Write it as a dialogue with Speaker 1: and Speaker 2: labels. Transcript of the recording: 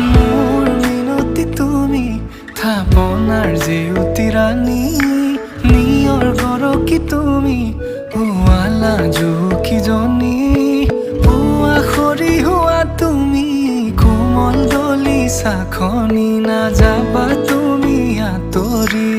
Speaker 1: মোৰ মিনতি তুমি থাপনাৰ জেউতি ৰাণী নিয়ৰ গৰকি তুমি পুৱালা জুকিজনী পুৱা খৰি হোৱা তুমি কোমল দলি চাখনি নাযাবা তুমি আঁতৰি